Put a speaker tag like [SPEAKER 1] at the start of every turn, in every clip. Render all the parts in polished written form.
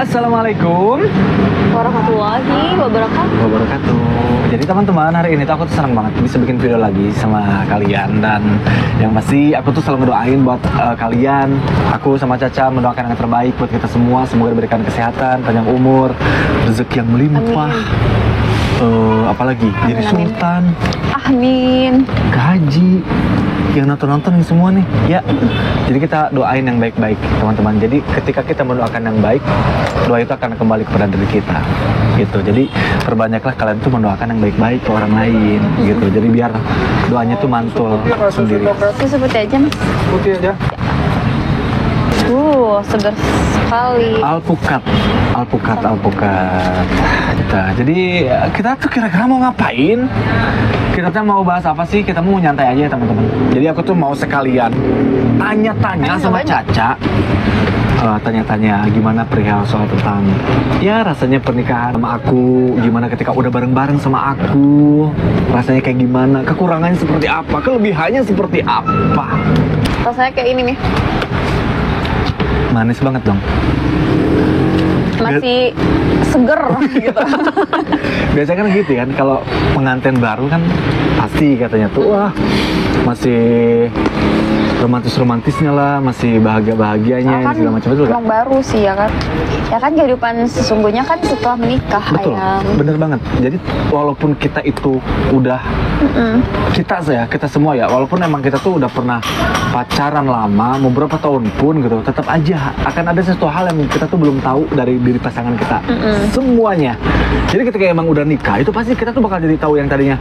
[SPEAKER 1] Assalamualaikum
[SPEAKER 2] warahmatullahi
[SPEAKER 1] wabarakatuh. Jadi teman-teman, hari ini tuh aku tuh senang banget bisa bikin video lagi sama kalian. Dan yang pasti aku tuh selalu mendoain buat kalian. Aku sama Caca mendoakan yang terbaik buat kita semua. Semoga diberikan kesehatan, panjang umur, rezeki yang melimpah. Apalagi jadi sultan,
[SPEAKER 2] Amin.
[SPEAKER 1] gaji, yang nonton ini semua nih ya. Jadi kita doain yang baik-baik teman-teman. Jadi ketika kita mendoakan yang baik, doa itu akan kembali kepada diri kita gitu. Jadi perbanyaklah kalian tuh mendoakan yang baik-baik ke orang lain gitu. Jadi biar doanya tuh mantul sendiri.
[SPEAKER 2] Susu putih aja mas.
[SPEAKER 1] Putih aja.
[SPEAKER 2] Segar sekali.
[SPEAKER 1] Alpukat. Jadi kita tuh kira-kira mau ngapain? Kita tuh mau bahas apa sih? Kita mau nyantai aja ya teman-teman. Jadi aku tuh mau sekalian tanya-tanya sama Caca. Tanya-tanya gimana perihal soal tentang ya rasanya pernikahan sama aku, gimana ketika udah bareng-bareng sama aku, rasanya kayak gimana, kekurangannya seperti apa, kelebihannya seperti apa.
[SPEAKER 2] Rasanya kayak ini nih,
[SPEAKER 1] manis banget dong,
[SPEAKER 2] masih seger gitu.
[SPEAKER 1] Biasanya kan gitu kan, kalau pengantin baru kan pasti katanya tuh wah masih romantis-romantisnya lah, masih bahagia-bahagianya
[SPEAKER 2] kan
[SPEAKER 1] segala macam itu kan.
[SPEAKER 2] Emang baru sih ya kan. Ya kan kehidupan sesungguhnya kan setelah menikah.
[SPEAKER 1] Betul,
[SPEAKER 2] ayam.
[SPEAKER 1] bener banget. Jadi walaupun kita itu udah kita semua ya, walaupun emang kita tuh udah pernah pacaran lama, beberapa tahun pun gitu, tetap aja akan ada sesuatu hal yang kita tuh belum tahu dari diri pasangan kita. Semuanya. Jadi ketika emang udah nikah, itu pasti kita tuh bakal jadi tahu yang tadinya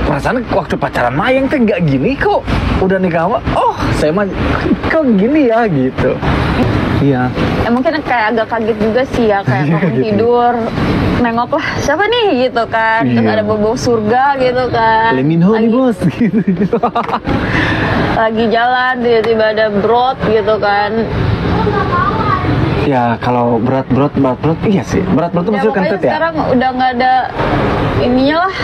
[SPEAKER 1] perasaan waktu pacaran mah yang nggak gini kok, udah nikah oh saya mah kok gini ya gitu. Iya.
[SPEAKER 2] Mungkin kayak agak kaget juga sih ya, kayak bangun
[SPEAKER 1] gitu.
[SPEAKER 2] Tidur nengok lah siapa nih gitu kan. Terus ada bau surga gitu kan.
[SPEAKER 1] Lee Min Ho nih bos gitu.
[SPEAKER 2] Lagi jalan tiba-tiba ada brot gitu kan.
[SPEAKER 1] Ya kalau berat iya sih, berat tuh
[SPEAKER 2] Ya,
[SPEAKER 1] masih kentut ya.
[SPEAKER 2] sekarang udah nggak ada ininya lah,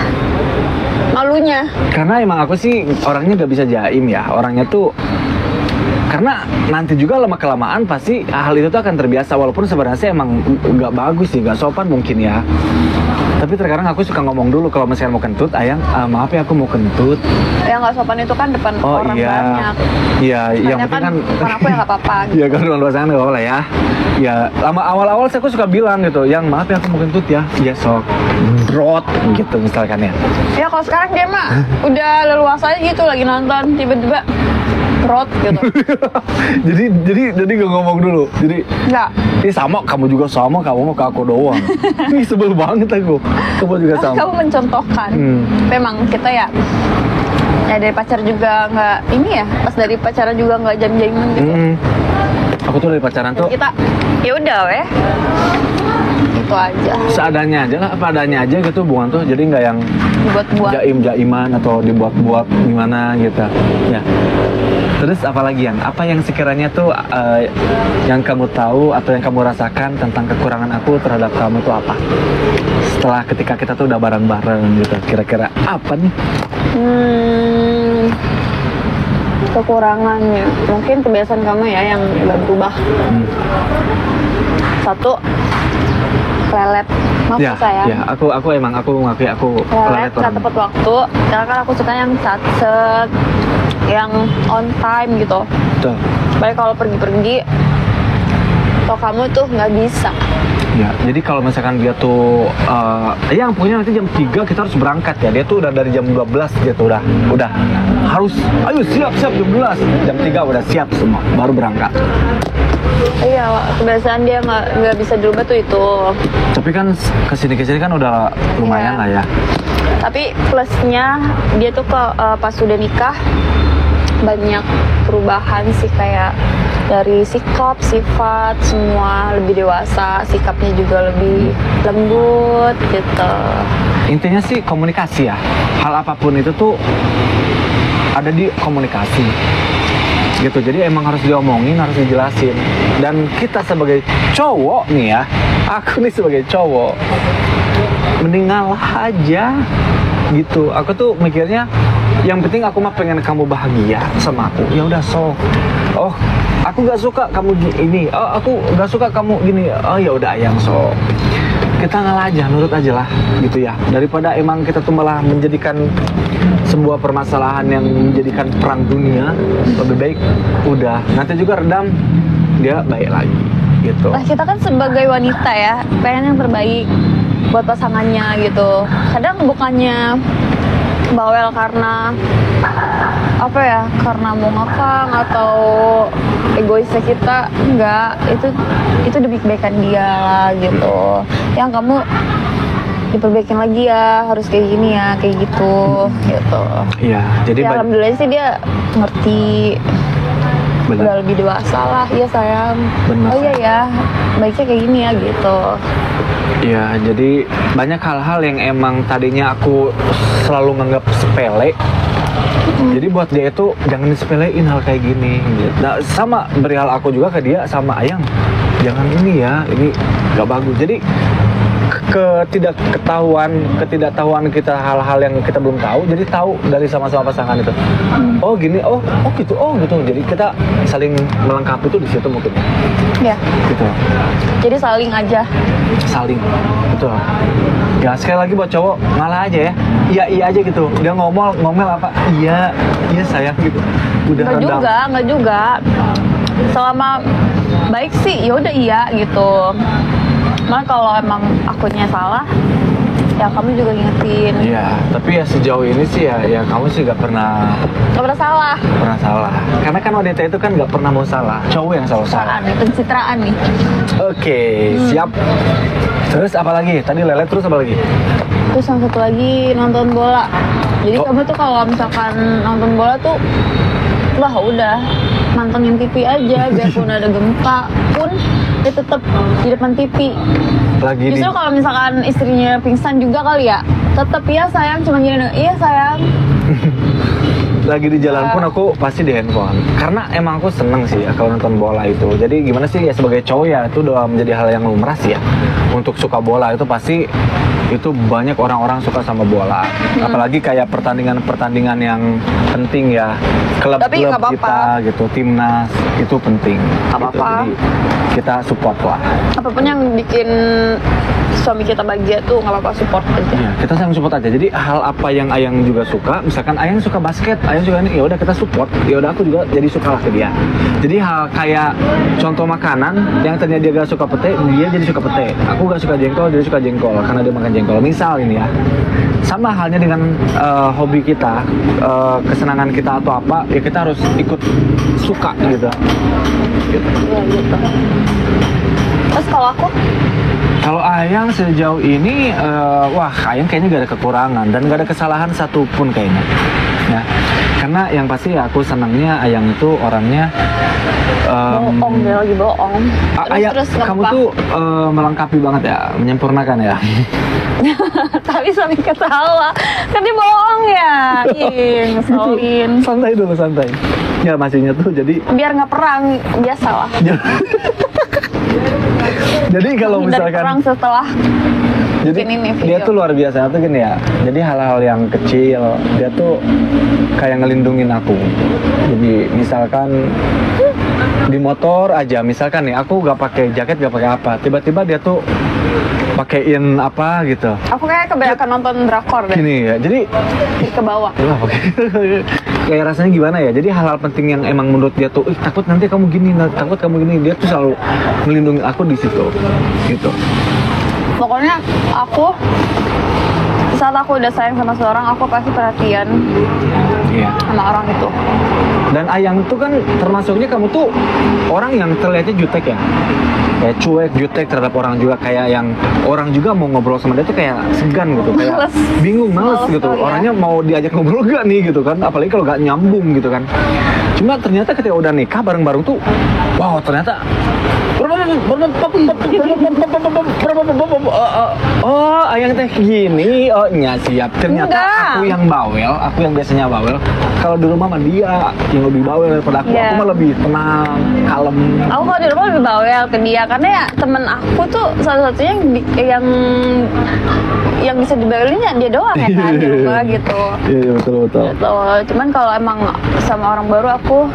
[SPEAKER 2] malunya.
[SPEAKER 1] Karena emang aku sih orangnya gak bisa jaim ya, orangnya tuh karena nanti juga lama-kelamaan pasti hal itu tuh akan terbiasa, walaupun sebenarnya emang gak bagus sih, gak sopan mungkin ya. Tapi terkadang aku suka ngomong dulu kalau misalnya mau kentut, ayang maaf ya aku mau kentut.
[SPEAKER 2] Yang nggak sopan itu kan depan orang banyak.
[SPEAKER 1] Iya, yang penting kan
[SPEAKER 2] aku ya nggak apa-apa. Gitu.
[SPEAKER 1] Iya kan depan pasangan nggak apa-apa lah ya. Ya lama awal-awal aku suka bilang gitu, yang maaf ya aku mau kentut ya. Ya sok brot gitu misalkan ya.
[SPEAKER 2] Ya kalau sekarang dia mah udah leluasa aja gitu, lagi nonton tiba-tiba brot gitu.
[SPEAKER 1] jadi gak ngomong dulu. Jadi
[SPEAKER 2] nggak.
[SPEAKER 1] Ini sama, kamu juga sama, kamu mau ke aku doang. Ini sebel banget aku. Kamu juga sama.
[SPEAKER 2] Kamu mencontohkan. Memang kita ya dari pacar juga nggak ini ya, pas dari pacaran juga nggak jam-jaman gitu.
[SPEAKER 1] Aku tuh dari pacaran tuh
[SPEAKER 2] kita ya udah weh, itu aja.
[SPEAKER 1] Seadanya aja lah, apa adanya aja gitu hubungan tuh. Jadi nggak yang
[SPEAKER 2] dibuat-buat
[SPEAKER 1] jaim-jaiman atau dibuat-buat gimana gitu ya. Terus apalagi apa yang sekiranya tuh yang kamu tahu atau yang kamu rasakan tentang kekurangan aku terhadap kamu tuh apa? Setelah ketika kita tuh udah bareng-bareng gitu, kira-kira apa nih?
[SPEAKER 2] Kekurangannya mungkin kebiasaan kamu ya yang udah berubah. Satu, lelet. Maaf
[SPEAKER 1] ya,
[SPEAKER 2] sayang.
[SPEAKER 1] Ya, aku ngakui aku
[SPEAKER 2] lelet, nggak tepat waktu. Karena kan aku suka yang satset, yang on time gitu.
[SPEAKER 1] Betul.
[SPEAKER 2] Baik kalau pergi-pergi, atau kamu tuh nggak bisa.
[SPEAKER 1] Ya, jadi kalau misalkan dia tuh yang punya nanti jam 3 kita harus berangkat ya. Dia tuh udah dari jam 12 dia tuh udah harus ayo siap jam 12. Jam 3 udah siap semua baru berangkat.
[SPEAKER 2] Iya, kebiasaan dia nggak bisa dirubah tuh itu.
[SPEAKER 1] Tapi kan kesini kan udah lumayan lah ya.
[SPEAKER 2] Tapi plusnya dia tuh pas udah nikah banyak perubahan sih, kayak dari sikap, sifat, semua lebih dewasa, sikapnya juga lebih lembut gitu.
[SPEAKER 1] Intinya sih komunikasi ya. Hal apapun itu tuh ada di komunikasi gitu. Jadi emang harus diomongin, harus dijelasin. Dan kita sebagai cowok nih ya, aku nih sebagai cowok mending ngalah aja gitu. Aku tuh mikirnya yang penting aku mah pengen kamu bahagia sama aku. Ya udah, so aku gak suka kamu ini, oh aku gak suka kamu gini, oh ya udah Ayang, so kita ngalah aja, nurut aja lah gitu ya, daripada emang kita tuh malah menjadikan sebuah permasalahan yang menjadikan perang dunia. Lebih baik udah, nanti juga redam, dia baik lagi gitu.
[SPEAKER 2] Nah, kita kan sebagai wanita ya, pengen yang terbaik buat pasangannya gitu. Kadang bukannya bawel karena apa ya, karena mau ngakang atau egoisnya kita, enggak, itu demi kebaikan dia lah gitu. Yang kamu diperbaikin lagi ya, harus kayak gini ya, kayak gitu gitu.
[SPEAKER 1] Iya, jadi
[SPEAKER 2] ya, alhamdulillah sih dia ngerti.
[SPEAKER 1] Bener.
[SPEAKER 2] Udah lebih dewasa lah, iya sayang.
[SPEAKER 1] Bener.
[SPEAKER 2] Oh iya ya, baiknya kayak gini ya gitu.
[SPEAKER 1] Iya, jadi banyak hal-hal yang emang tadinya aku selalu nganggap sepele. Jadi buat dia itu jangan disepelein hal kayak gini gitu. Nah, sama berihal aku juga ke dia, sama Ayang, jangan ini ya, ini gak bagus. Jadi ketidaktahuan kita hal-hal yang kita belum tahu, jadi tahu dari sama-sama pasangan itu. Oh gini, oh gitu, oh gitu. Jadi kita saling melengkapi itu di situ mungkin.
[SPEAKER 2] Ya.
[SPEAKER 1] Gitu.
[SPEAKER 2] Jadi saling aja.
[SPEAKER 1] Saling, betul. Ya sekali lagi buat cowok, ngalah aja ya. Iya aja gitu. Dia ngomel apa? Iya sayang gitu. Udah redam.
[SPEAKER 2] Nggak juga. Selama baik sih, ya udah iya gitu. Malah kalau emang akunya salah, ya kamu juga ngingetin.
[SPEAKER 1] Iya, tapi ya sejauh ini sih ya kamu sih gak pernah
[SPEAKER 2] salah.
[SPEAKER 1] Karena kan wanita itu kan gak pernah mau salah. Cowok yang selalu salah.
[SPEAKER 2] Pencitraan nih.
[SPEAKER 1] Oke, siap. Terus apa lagi? Tadi lelet, terus apa lagi?
[SPEAKER 2] Terus yang satu lagi nonton bola. Jadi kamu tuh kalau misalkan nonton bola tuh, wah udah mantengin TV aja, biarpun ada gempa pun dia tetap di depan TV. Justru kalau misalkan istrinya pingsan juga kali ya, tetap ya sayang, cuma gini, iya sayang.
[SPEAKER 1] Lagi di jalan pun aku pasti di handphone, karena emang aku seneng sih ya kalau nonton bola itu. Jadi gimana sih ya, sebagai cowok ya itu udah menjadi hal yang lumrah sih ya. Untuk suka bola itu pasti, itu banyak orang-orang suka sama bola. Apalagi kayak pertandingan-pertandingan yang penting ya, klub-klub kita gitu, timnas itu penting. Gitu. Jadi kita support lah.
[SPEAKER 2] Apapun yang bikin suami kita bahagia tuh nggak apa-apa, support aja.
[SPEAKER 1] Ya, kita saling support aja. Jadi hal apa yang Ayang juga suka, misalkan Ayang suka basket, Ayang juga ini, ya udah kita support. Ya udah aku juga jadi suka lah ke dia. Jadi hal kayak contoh makanan yang ternyata dia gak suka pete, dia jadi suka pete. Aku gak suka jengkol, dia suka jengkol karena dia makan jengkol. Misal ini ya. Sama halnya dengan hobi kita, kesenangan kita atau apa, ya kita harus ikut suka gitu.
[SPEAKER 2] Iya gitu. Terus kalau
[SPEAKER 1] Ayang sejauh ini, wah Ayang kayaknya gak ada kekurangan dan gak ada kesalahan satupun kayaknya. Ya, karena yang pasti aku senangnya Ayang itu orangnya
[SPEAKER 2] bohong, dia lagi bohong.
[SPEAKER 1] Terus kamu tuh melengkapi banget ya, menyempurnakan ya.
[SPEAKER 2] Tapi sampai ketawa, kan dia bohong ya. Ngeselin.
[SPEAKER 1] Santai dulu, santai. Ya masihnya tuh jadi
[SPEAKER 2] biar nggak perang, biasa lah.
[SPEAKER 1] Jadi kalau misalkan
[SPEAKER 2] perang setelah
[SPEAKER 1] jadi dia tuh luar biasa tuh gini ya. Jadi hal-hal yang kecil dia tuh kayak ngelindungin aku. Jadi misalkan di motor aja, misalkan nih aku gak pakai jaket, gak pakai apa, tiba-tiba dia tuh pakein apa gitu.
[SPEAKER 2] Aku kayak kebanyakan nonton drakor deh.
[SPEAKER 1] Gini ya, jadi
[SPEAKER 2] ke bawah.
[SPEAKER 1] Kayak rasanya gimana ya? Jadi hal-hal penting yang emang menurut dia tuh, takut nanti kamu gini, takut kamu gini, dia tuh selalu melindungi aku di situ, gitu.
[SPEAKER 2] Pokoknya aku saat aku udah sayang sama seorang, aku pasti perhatian sama orang itu.
[SPEAKER 1] Dan Ayang tuh kan termasuknya kamu tuh orang yang terlihatnya jutek ya, kayak cuek, jutek terhadap orang juga, kayak yang orang juga mau ngobrol sama dia tuh kayak segan gitu, kayak bingung, males gitu. Orangnya mau diajak ngobrol gak nih gitu kan, apalagi kalau gak nyambung gitu kan. Cuma ternyata ketika udah nikah bareng-bareng tuh, wow ternyata oh Ayang teh gini, oh nya siap. Ternyata aku yang bawel, aku yang biasanya bawel. Kalau di rumah mah dia yang lebih bawel daripada aku. Aku mah lebih tenang, kalem.
[SPEAKER 2] Aku kalau di rumah lebih bawel ke dia karena ya temen aku tuh satu-satunya yang bisa dibawelin ya dia doang ya kan di rumah gitu.
[SPEAKER 1] Iya betul.
[SPEAKER 2] Gitu. Cuman kalau emang sama orang baru aku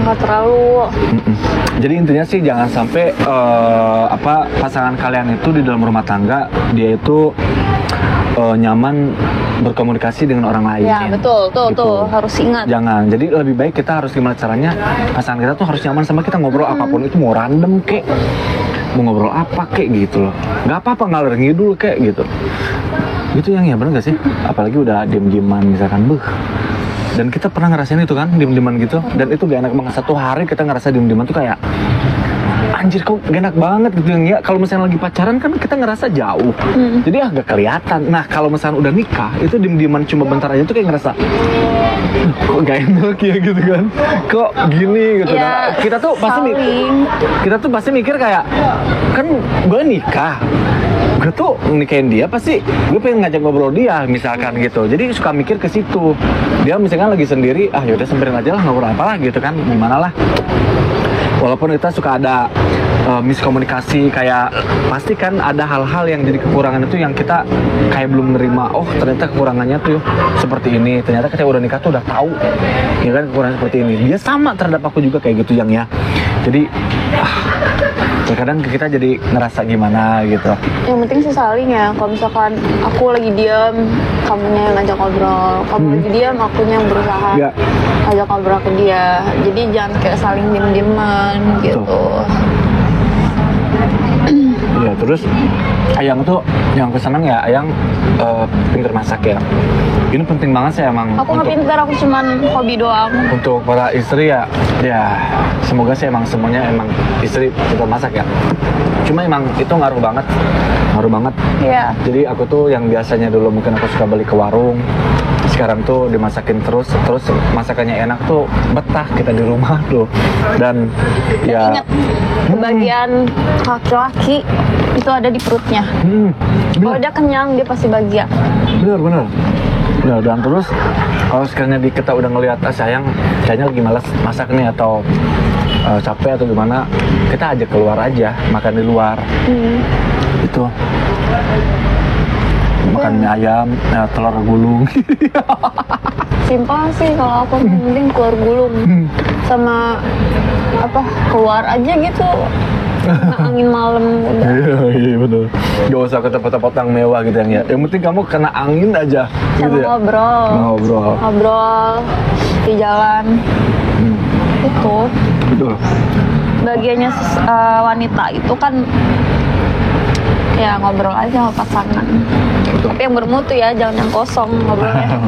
[SPEAKER 2] nggak terlalu.
[SPEAKER 1] Jadi intinya sih jangan sampai pasangan kalian itu di dalam rumah tangga dia itu nyaman berkomunikasi dengan orang lain.
[SPEAKER 2] Ya betul, tuh harus ingat.
[SPEAKER 1] Jangan. Jadi lebih baik kita harus gimana caranya pasangan kita tuh harus nyaman sama kita ngobrol apapun itu, mau random kek, mau ngobrol apa kek gitu loh. Nggak apa-apa ngalor ngidul kek gitu. Gitu yang ya bener gak sih? Apalagi udah diem-dieman misalkan, dan kita pernah ngerasain itu kan, diem-dieman gitu. Dan itu gak enak banget, satu hari kita ngerasa diem-dieman tuh kayak anjir kok gak enak banget gitu ya. Kalau misalnya lagi pacaran kan kita ngerasa jauh, jadi agak kelihatan. Nah kalau misalnya udah nikah, itu diem-dieman cuma bentar aja tuh kayak ngerasa kok gak enak ya gitu kan, kok gini gitu.
[SPEAKER 2] Ya,
[SPEAKER 1] nah, kita tuh pasti mikir kayak, kan gue nikah, gue tuh nikahin dia pasti gue pengen ngajak ngobrol dia misalkan gitu. Jadi suka mikir ke situ. Dia misalkan lagi sendiri, yaudah semperin aja lah ngobrol apalah gitu kan, gimana lah. Walaupun kita suka ada miskomunikasi, kayak pasti kan ada hal-hal yang jadi kekurangan itu yang kita kayak belum menerima. Oh ternyata kekurangannya tuh seperti ini. Ternyata ketika udah nikah tuh udah tahu ya kan kekurangan seperti ini. Dia sama terhadap aku juga kayak gitu yang ya. Jadi terkadang kita jadi ngerasa gimana gitu.
[SPEAKER 2] Yang penting sih saling ya. Kalau misalkan aku lagi diam, kamunya yang ngajak ngobrol. Kamu lagi diam, akunya yang berusaha ngajak ngobrol ke dia. Jadi jangan kayak saling diem-dieman gitu.
[SPEAKER 1] Ya terus Ayang tuh yang aku senang ya Ayang pintar masak ya. Ini penting banget sih emang.
[SPEAKER 2] Aku nggak pintar, aku cuman hobi doang.
[SPEAKER 1] Untuk para istri ya semoga sih emang semuanya emang istri pintar masak ya. Cuma emang itu ngaruh banget.
[SPEAKER 2] Iya.
[SPEAKER 1] Jadi aku tuh yang biasanya dulu mungkin aku suka beli ke warung, sekarang tuh dimasakin terus masakannya enak tuh betah kita di rumah tuh. Dan ya
[SPEAKER 2] ingat kebahagiaan laki-laki itu ada di perutnya. Kalau dia kenyang dia pasti bahagia.
[SPEAKER 1] Bener. Nah, dan terus kalau sekiranya kita udah ngelihat sayang kayaknya lagi malas masak nih atau capek atau gimana, kita ajak keluar aja makan di luar. Itu makan mie ayam, telur gulung.
[SPEAKER 2] Simpel sih kalau aku, yang penting keluar gulung sama keluar aja gitu. Kena angin malam udah.
[SPEAKER 1] Iya betul. Gak usah ke tempat-tempat yang mewah gitu yang ya. Yang penting kamu kena angin aja.
[SPEAKER 2] Sama
[SPEAKER 1] gitu ya?
[SPEAKER 2] Ngobrol di jalan. Itu.
[SPEAKER 1] Betul.
[SPEAKER 2] Bagiannya wanita itu kan ya ngobrol aja sama pasangan.
[SPEAKER 1] Betul.
[SPEAKER 2] Tapi yang bermutu ya, jangan yang kosong ngobrolnya.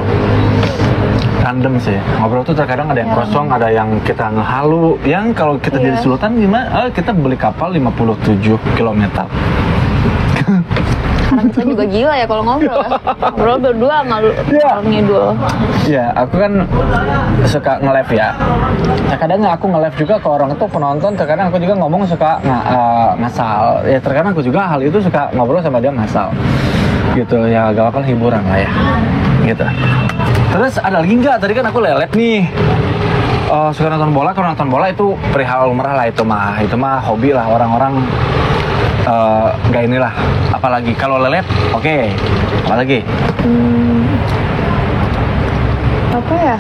[SPEAKER 1] Random sih, ngobrol tuh terkadang ada yang kosong, ada yang kita ngehalu. Yang kalau kita jadi sultan gimana? Kita beli kapal 57 km.
[SPEAKER 2] Karena kita juga gila ya kalau ngobrol ya. Ngobrol berdua malu ngidul.
[SPEAKER 1] Iya, aku kan suka nge-live ya. Terkadang aku nge-live juga ke orang itu penonton, terkadang aku juga ngomong suka ngasal. Ya terkadang aku juga hal itu suka ngobrol sama dia ngasal. Gitu ya, gak apa-apa hiburan lah ya. Gitu. Terus ada lagi nggak? Tadi kan aku lelet nih. Suka nonton bola. Kalau nonton bola itu perihal lumrah lah, itu mah hobi lah orang-orang. Gak inilah. Apalagi kalau lelet, oke. Apalagi?
[SPEAKER 2] Apa ya?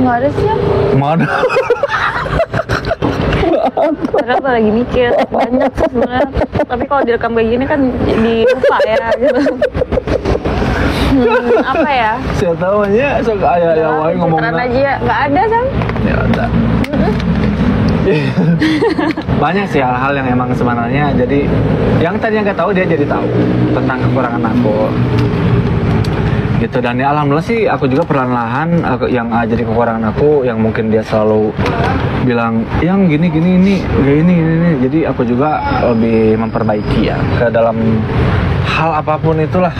[SPEAKER 2] Nggak ada sih ya.
[SPEAKER 1] Mana?
[SPEAKER 2] Padahal aku lagi mikir banyak sih sebenarnya. Tapi kalau direkam kayak gini kan jadi lupa ya gitu. Apa ya?
[SPEAKER 1] Saya tahu aja sok ayah wae ngomongnya.
[SPEAKER 2] Aja ya, nggak ada kan?
[SPEAKER 1] Ya udah. Banyak sih hal-hal yang emang sebenarnya jadi yang tadinya nggak tahu dia jadi tahu tentang kekurangan aku. Gitu, dan ya alhamdulillah sih aku juga perlahan-lahan yang jadi kekurangan aku yang mungkin dia selalu bilang yang gini ini jadi aku juga lebih memperbaiki ya ke dalam hal apapun itulah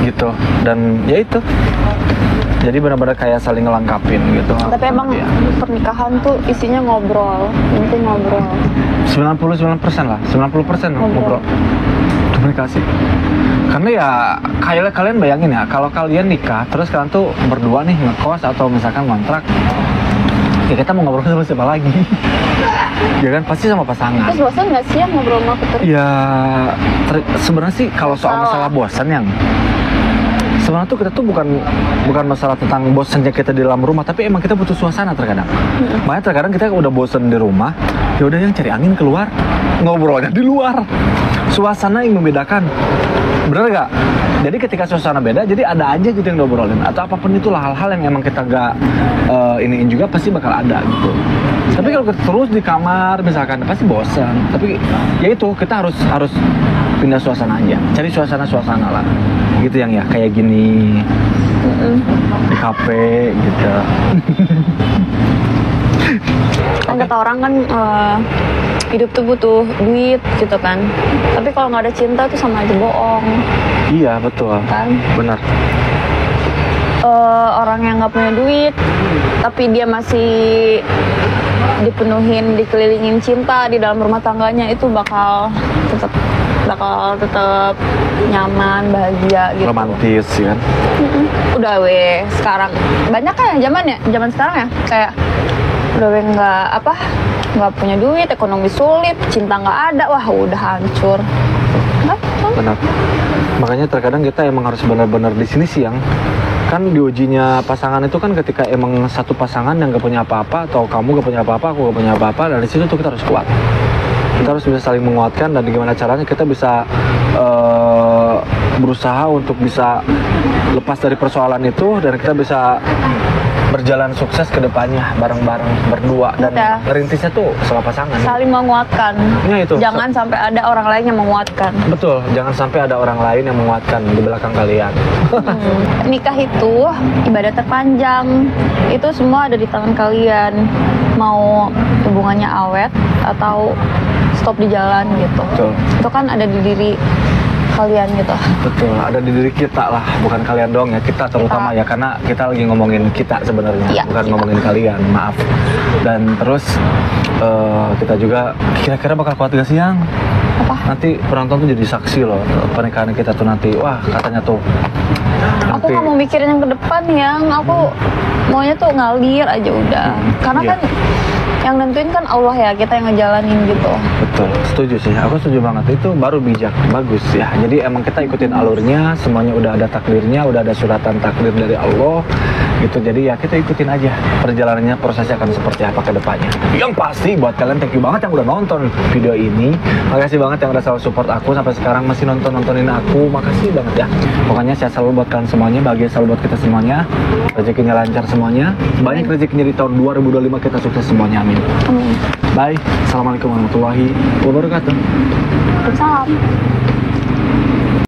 [SPEAKER 1] gitu. Dan ya itu jadi benar-benar kayak saling ngelengkapin gitu.
[SPEAKER 2] Tapi emang pernikahan tuh isinya ngobrol, penting ngobrol.
[SPEAKER 1] 99% lah, 90% ngobrol. Komunikasi. Karena ya kalian bayangin ya, kalau kalian nikah terus kalian tuh berdua nih ngekos atau misalkan kontrak, ya kita mau ngobrol sama siapa lagi? Ya kan pasti sama pasangan.
[SPEAKER 2] Terus bosan nggak sih yang ngobrol sama aku terus?
[SPEAKER 1] Ya sebenarnya sih kalau soal masalah bosan yang sebenarnya tuh kita tuh bukan masalah tentang bosannya kita di dalam rumah, tapi emang kita butuh suasana terkadang. Makanya terkadang kita udah bosan di rumah, ya udah yang cari angin keluar, ngobrolnya di luar. Suasana yang membedakan, bener gak? Jadi ketika suasana beda, jadi ada aja gitu yang diobrolin, atau apapun itulah hal-hal yang emang kita gak iniin juga pasti bakal ada gitu. Tapi kalau kita terus di kamar misalkan pasti bosan. Tapi ya itu kita harus pindah suasana aja, cari suasana lah gitu yang ya kayak gini di kafe gitu.
[SPEAKER 2] Kan kata orang kan hidup tuh butuh duit gitu kan, tapi kalau nggak ada cinta tuh sama aja bohong.
[SPEAKER 1] Iya betul
[SPEAKER 2] Kan
[SPEAKER 1] benar.
[SPEAKER 2] Orang yang nggak punya duit tapi dia masih dipenuhin, dikelilingin cinta di dalam rumah tangganya, itu bakal tetap nyaman, bahagia gitu.
[SPEAKER 1] Romantis ya kan.
[SPEAKER 2] Udah sekarang banyak kan yang zaman sekarang ya kayak udah nggak punya duit, ekonomi sulit, cinta nggak ada, wah udah hancur.
[SPEAKER 1] Benar. Makanya terkadang kita emang harus benar-benar di sini sih yang kan diujinya pasangan itu kan ketika emang satu pasangan yang gak punya apa-apa, atau kamu gak punya apa-apa, aku gak punya apa-apa, dari situ tuh kita harus kuat. Kita harus bisa saling menguatkan, dan gimana caranya kita bisa berusaha untuk bisa lepas dari persoalan itu, dan kita bisa berjalan sukses ke depannya bareng-bareng berdua, dan ngerintisnya tuh sama pasangan.
[SPEAKER 2] Saling menguatkan.
[SPEAKER 1] Ya, itu.
[SPEAKER 2] Jangan sampai ada orang lain yang menguatkan.
[SPEAKER 1] Betul, jangan sampai ada orang lain yang menguatkan di belakang kalian.
[SPEAKER 2] Nikah itu ibadah terpanjang. Itu semua ada di tangan kalian. Mau hubungannya awet atau stop di jalan gitu.
[SPEAKER 1] Betul.
[SPEAKER 2] Itu kan ada di diri kalian gitu.
[SPEAKER 1] Betul, ada di diri kita lah, bukan kalian doang ya, kita terutama ya, karena kita lagi ngomongin kita sebenarnya,
[SPEAKER 2] ya,
[SPEAKER 1] bukan
[SPEAKER 2] kita.
[SPEAKER 1] ngomongin kalian, maaf. Dan terus kita juga kira-kira bakal kuat gak sih yang?
[SPEAKER 2] Apa?
[SPEAKER 1] Nanti penonton tuh jadi saksi loh pernikahan kita tuh nanti, wah katanya tuh.
[SPEAKER 2] Aku
[SPEAKER 1] Nanti,
[SPEAKER 2] nggak mau mikirin yang ke depan, yang aku maunya tuh ngalir aja udah. Karena
[SPEAKER 1] iya.
[SPEAKER 2] kan yang nentuin kan Allah ya, kita yang ngejalanin gitu.
[SPEAKER 1] Betul, setuju sih, aku setuju banget, itu baru bijak, bagus ya. Jadi emang kita ikutin alurnya, semuanya udah ada takdirnya, udah ada suratan takdir dari Allah gitu. Jadi ya kita ikutin aja perjalanannya, prosesnya akan seperti apa ke depannya. Yang pasti buat kalian, thank you banget yang udah nonton video ini. Makasih banget yang udah selalu support aku sampai sekarang, masih nontonin aku. Makasih banget ya. Pokoknya sehat selalu buat kalian semuanya, bahagia selalu buat kita semuanya, rezekinya lancar semuanya, banyak rezekinya di tahun 2025, kita sukses semuanya, amin.
[SPEAKER 2] Amin.
[SPEAKER 1] Bye. Assalamualaikum warahmatullahi wabarakatuh.
[SPEAKER 2] Salam.